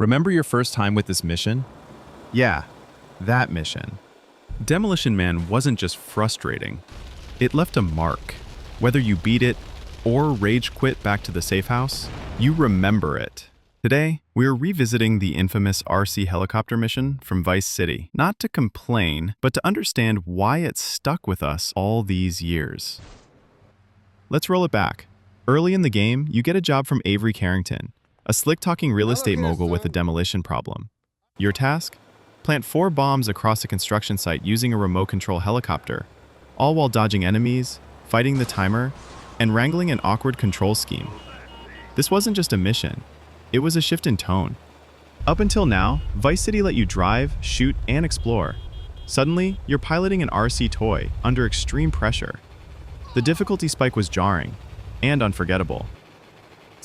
Remember your first time with this mission? Yeah, that mission. Demolition Man wasn't just frustrating. It left a mark. Whether you beat it or rage quit back to the safe house, you remember it. Today, we're revisiting the infamous RC helicopter mission from Vice City, not to complain, but to understand why it stuck with us all these years. Let's roll it back. Early in the game, you get a job from Avery Carrington, a slick-talking real estate mogul with a demolition problem. Your task? Plant 4 bombs across a construction site using a remote control helicopter, all while dodging enemies, fighting the timer, and wrangling an awkward control scheme. This wasn't just a mission. It was a shift in tone. Up until now, Vice City let you drive, shoot, and explore. Suddenly, you're piloting an RC toy under extreme pressure. The difficulty spike was jarring and unforgettable.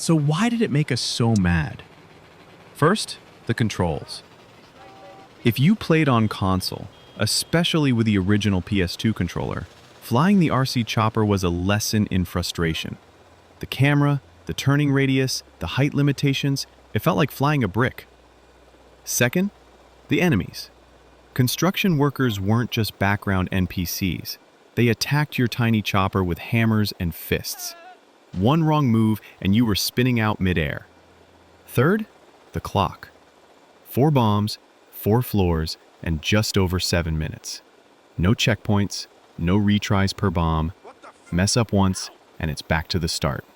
So why did it make us so mad? First, the controls. If you played on console, especially with the original PS2 controller, flying the RC chopper was a lesson in frustration. The camera, the turning radius, the height limitations, it felt like flying a brick. Second, the enemies. Construction workers weren't just background NPCs. They attacked your tiny chopper with hammers and fists. One wrong move and you were spinning out midair. Third, the clock. 4 bombs, 4 floors, and just over 7 minutes. No checkpoints, no retries per bomb. Mess up once, and it's back to the start.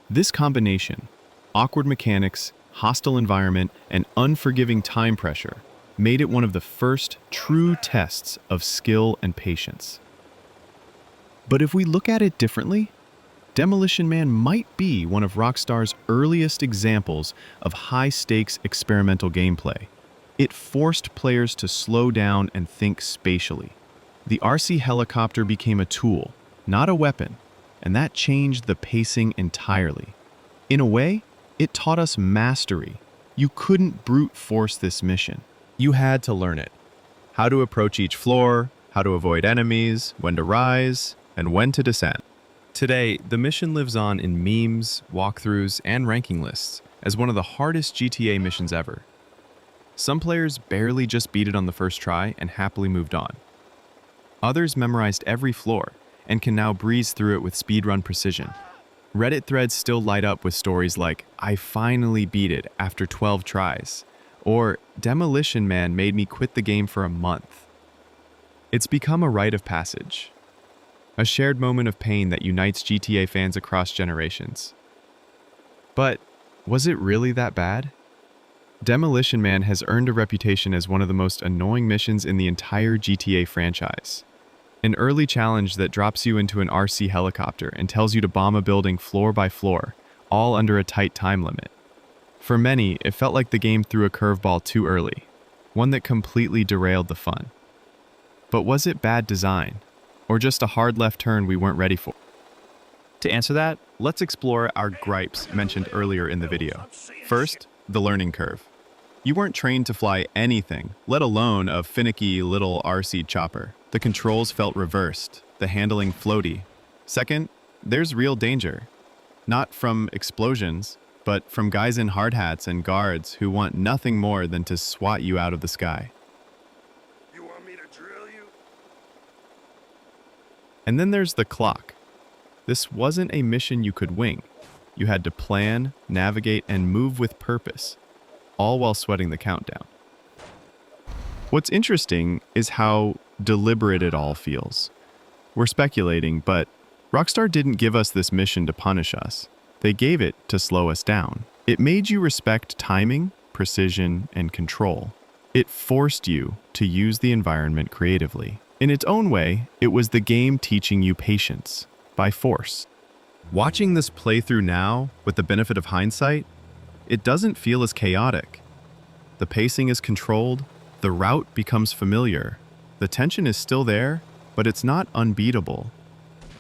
This combination, awkward mechanics, hostile environment, and unforgiving time pressure, made it one of the first true tests of skill and patience. But if we look at it differently, Demolition Man might be one of Rockstar's earliest examples of high-stakes experimental gameplay. It forced players to slow down and think spatially. The RC helicopter became a tool, not a weapon, and that changed the pacing entirely. In a way, it taught us mastery. You couldn't brute force this mission. You had to learn it. How to approach each floor, how to avoid enemies, when to rise, and when to descend. Today, the mission lives on in memes, walkthroughs, and ranking lists as one of the hardest GTA missions ever. Some players barely just beat it on the first try and happily moved on. Others memorized every floor and can now breeze through it with speedrun precision. Reddit threads still light up with stories like, "I finally beat it after 12 tries," or "Demolition Man made me quit the game for a month." It's become a rite of passage, a shared moment of pain that unites GTA fans across generations. But was it really that bad? Demolition Man has earned a reputation as one of the most annoying missions in the entire GTA franchise. An early challenge that drops you into an RC helicopter and tells you to bomb a building floor by floor, all under a tight time limit. For many, it felt like the game threw a curveball too early, one that completely derailed the fun. But was it bad design, or just a hard left turn we weren't ready for? To answer that, let's explore our gripes mentioned earlier in the video. First, the learning curve. You weren't trained to fly anything, let alone a finicky little RC chopper. The controls felt reversed, the handling floaty. Second, there's real danger. Not from explosions, but from guys in hard hats and guards who want nothing more than to swat you out of the sky. You want me to drill you? And then there's the clock. This wasn't a mission you could wing. You had to plan, navigate, and move with purpose, all while sweating the countdown. What's interesting is how deliberate it all feels. We're speculating, but Rockstar didn't give us this mission to punish us. They gave it to slow us down. It made you respect timing, precision, and control. It forced you to use the environment creatively. In its own way, it was the game teaching you patience by force. Watching this playthrough now, with the benefit of hindsight, it doesn't feel as chaotic. The pacing is controlled, the route becomes familiar. The tension is still there, but it's not unbeatable.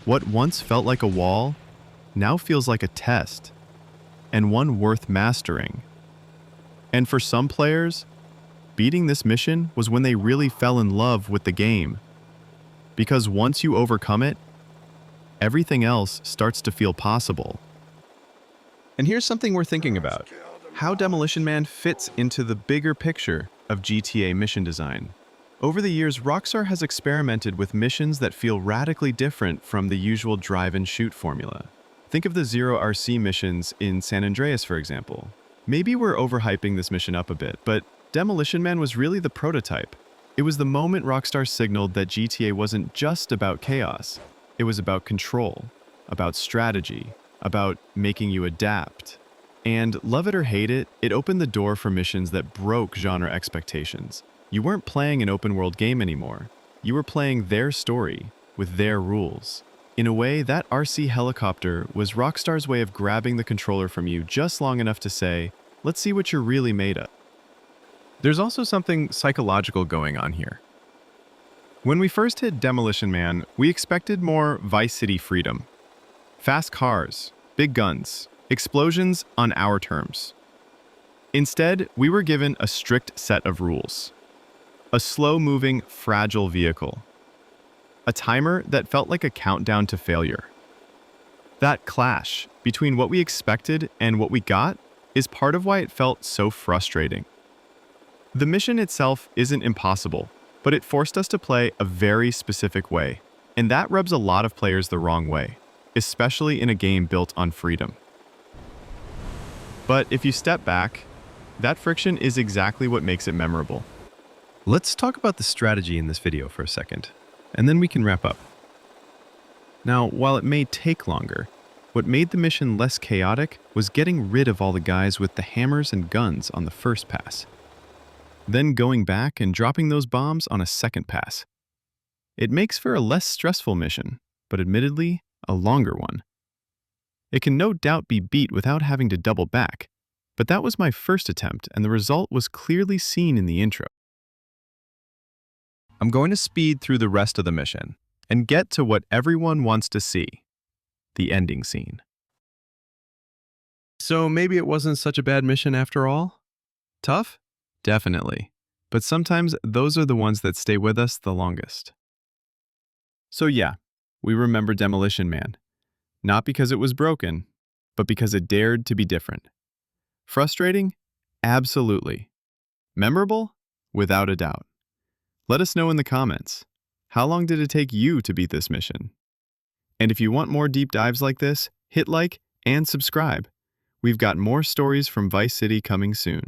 What once felt like a wall now feels like a test, and one worth mastering. And for some players, beating this mission was when they really fell in love with the game. Because once you overcome it, everything else starts to feel possible. And here's something we're thinking about. how Demolition Man fits into the bigger picture of GTA mission design. Over the years, Rockstar has experimented with missions that feel radically different from the usual drive-and-shoot formula. Think of the Zero RC missions in San Andreas, for example. Maybe we're overhyping this mission up a bit, but Demolition Man was really the prototype. It was the moment Rockstar signaled that GTA wasn't just about chaos. It was about control, about strategy, about making you adapt. And love it or hate it, it opened the door for missions that broke genre expectations. You weren't playing an open-world game anymore. You were playing their story, with their rules. In a way, that RC helicopter was Rockstar's way of grabbing the controller from you just long enough to say, let's see what you're really made of. There's also something psychological going on here. When we first hit Demolition Man, we expected more Vice City freedom. Fast cars, big guns, explosions on our terms. Instead, we were given a strict set of rules. A slow-moving, fragile vehicle. A timer that felt like a countdown to failure. That clash between what we expected and what we got is part of why it felt so frustrating. The mission itself isn't impossible, but it forced us to play a very specific way, and that rubs a lot of players the wrong way, especially in a game built on freedom. But if you step back, that friction is exactly what makes it memorable. Let's talk about the strategy in this video for a second, and then we can wrap up. Now, while it may take longer, what made the mission less chaotic was getting rid of all the guys with the hammers and guns on the first pass. Then going back and dropping those bombs on a second pass. It makes for a less stressful mission, but admittedly, a longer one. It can no doubt be beat without having to double back, but that was my first attempt and the result was clearly seen in the intro. I'm going to speed through the rest of the mission and get to what everyone wants to see, the ending scene. So maybe it wasn't such a bad mission after all? Tough? Definitely. But sometimes those are the ones that stay with us the longest. So yeah, we remember Demolition Man. Not because it was broken, but because it dared to be different. Frustrating? Absolutely. Memorable? Without a doubt. Let us know in the comments. How long did it take you to beat this mission? And if you want more deep dives like this, hit like and subscribe. We've got more stories from Vice City coming soon.